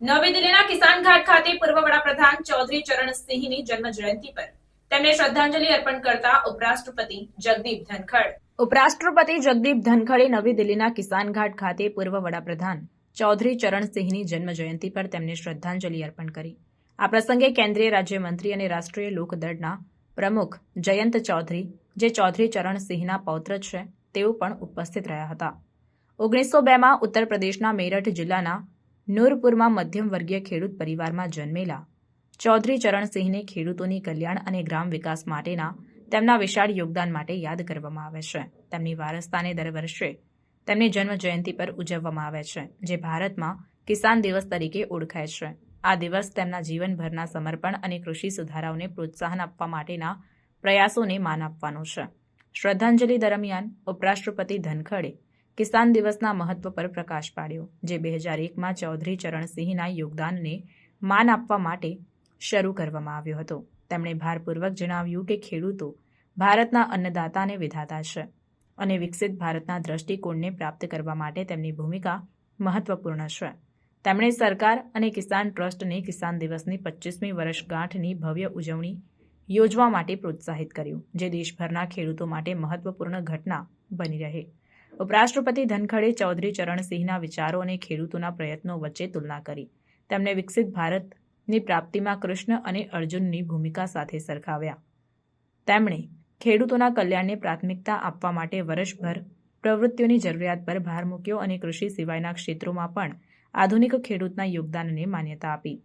નવી દિલ્હીના કિસાન ઘાટ ખાતે પૂર્વ વડાપ્રધાન ચૌધરી ચરણસિંહની જન્મ જયંતિ પર તેમને શ્રદ્ધાંજલિ અર્પણ કરતા ઉપરાષ્ટ્રપતિ જગદીપ ધનખડે નવી દિલ્હીના કિસાન ઘાટ ખાતે પૂર્વ વડાપ્રધાન ચૌધરી ચરણસિંહની જન્મ જયંતિ પર તેમને શ્રદ્ધાંજલિ અર્પણ કરી. આ પ્રસંગે કેન્દ્રીય રાજ્યમંત્રી અને રાષ્ટ્રીય લોકદળના પ્રમુખ જયંત ચૌધરી, જે ચૌધરી ચરણસિંહના પૌત્ર છે, તેઓ પણ ઉપસ્થિત રહ્યા હતા. 1902માં ઉત્તર પ્રદેશના મેરઠ જિલ્લાના નૂરપુરમાં મધ્યમ વર્ગીય ખેડૂત પરિવારમાં જન્મેલા ચૌધરી ચરણસિંહને ખેડૂતોની કલ્યાણ અને ગ્રામ વિકાસ માટેના તેમના વિશાળ યોગદાન માટે યાદ કરવામાં આવે છે. તેમની વારસતાને દર વર્ષે તેમની જન્મ જયંતિ પર ઉજવવામાં આવે છે, જે ભારતમાં કિસાન દિવસ તરીકે ઓળખાય છે. આ દિવસ તેમના જીવનભરના સમર્પણ અને કૃષિ સુધારાઓને પ્રોત્સાહન આપવા માટેના પ્રયાસોને માન આપવાનો છે. શ્રદ્ધાંજલિ દરમિયાન ઉપરાષ્ટ્રપતિ ધનખડે કિસાન દિવસના મહત્વ પર પ્રકાશ પાડ્યો, જે 2001માં ચૌધરી ચરણસિંહના યોગદાનને માન આપવા માટે શરૂ કરવામાં આવ્યો હતો. તેમણે ભારપૂર્વક જણાવ્યું કે ખેડૂતો ભારતના અન્નદાતા અને વિધાતા છે અને વિકસિત ભારતના દ્રષ્ટિકોણને પ્રાપ્ત કરવા માટે તેમની ભૂમિકા મહત્વપૂર્ણ છે. તેમણે સરકાર અને કિસાન ટ્રસ્ટને કિસાન દિવસની 25મી વર્ષગાંઠની ભવ્ય ઉજવણી યોજવા માટે પ્રોત્સાહિત કર્યું, જે દેશભરના ખેડૂતો માટે મહત્વપૂર્ણ ઘટના બની રહે. ઉપરાષ્ટ્રપતિ ધનખડે ચૌધરી ચરણસિંહના વિચારો અને ખેડૂતોના પ્રયત્નો વચ્ચે તુલના કરી. તેમને વિકસિત ભારતની પ્રાપ્તિમાં કૃષ્ણ અને અર્જુનની ભૂમિકા સાથે સરખાવ્યા. તેમણે ખેડૂતોના કલ્યાણને પ્રાથમિકતા આપવા માટે વર્ષભર પ્રવૃત્તિઓની જરૂરિયાત પર ભાર મૂક્યો અને કૃષિ સિવાયના ક્ષેત્રોમાં પણ આધુનિક ખેડૂતના યોગદાનને માન્યતા આપી.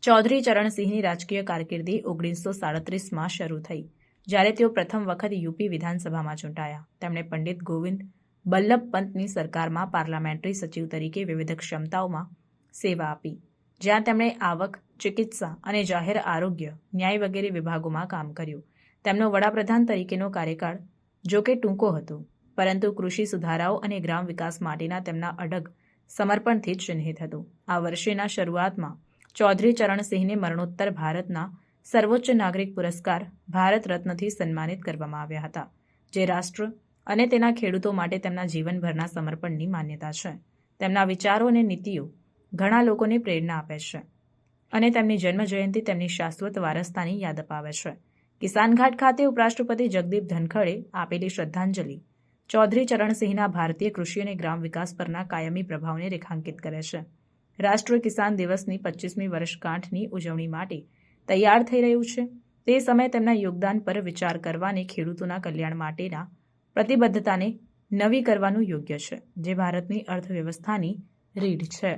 ચૌધરી ચરણસિંહની રાજકીય કારકિર્દી 1937માં શરૂ થઈ, જ્યારે તેઓ પ્રથમ વખત યુપી વિધાનસભામાં ચૂંટાયા. તેમણે પંડિત ગોવિંદ બલ્લભ પંતની સરકારમાં પાર્લામેન્ટરી સચિવ તરીકે વિવિધ ક્ષમતાઓમાં સેવા આપી, જ્યાં તેમણે આવક, ચિકિત્સા અને જાહેર આરોગ્ય, ન્યાય વગેરે વિભાગોમાં કામ કર્યું. તેમનો વડાપ્રધાન તરીકેનો કાર્યકાળ જોકે ટૂંકો હતો, પરંતુ કૃષિ સુધારાઓ અને ગ્રામ વિકાસ માટેના તેમના અડગ સમર્પણથી જ ચિહ્નિત હતું. આ વર્ષેના શરૂઆતમાં ચૌધરી ચરણસિંહને મરણોત્તર ભારતના સર્વોચ્ચ નાગરિક પુરસ્કાર ભારત રત્નથી સન્માનિત કરવામાં આવ્યા હતા, જે રાષ્ટ્ર અને તેના ખેડૂતો માટે તેમના જીવનભરના સમર્પણની માન્યતા છે. તેમના વિચારો અને નીતિઓ ઘણા લોકોને પ્રેરણા આપે છે અને તેમની જન્મજયંતિ તેમની શાશ્વત વારસતાની યાદ અપાવે છે. કિસાન ઘાટ ખાતે ઉપરાષ્ટ્રપતિ જગદીપ ધનખડે આપેલી શ્રદ્ધાંજલિ ચૌધરી ચરણસિંહના ભારતીય કૃષિ અને ગ્રામ વિકાસ પરના કાયમી પ્રભાવને રેખાંકિત કરે છે. રાષ્ટ્ર કિસાન દિવસની 25મી વર્ષગાંઠની ઉજવણી માટે તૈયાર થઈ રહ્યું છે. તે સમયે તેમના યોગદાન પર વિચાર કરવા અને ખેડૂતોના કલ્યાણ માટેના પ્રતિબદ્ધતાને નવી કરવાનું યોગ્ય છે, જે ભારતની અર્થવ્યવસ્થાની રીઢ છે.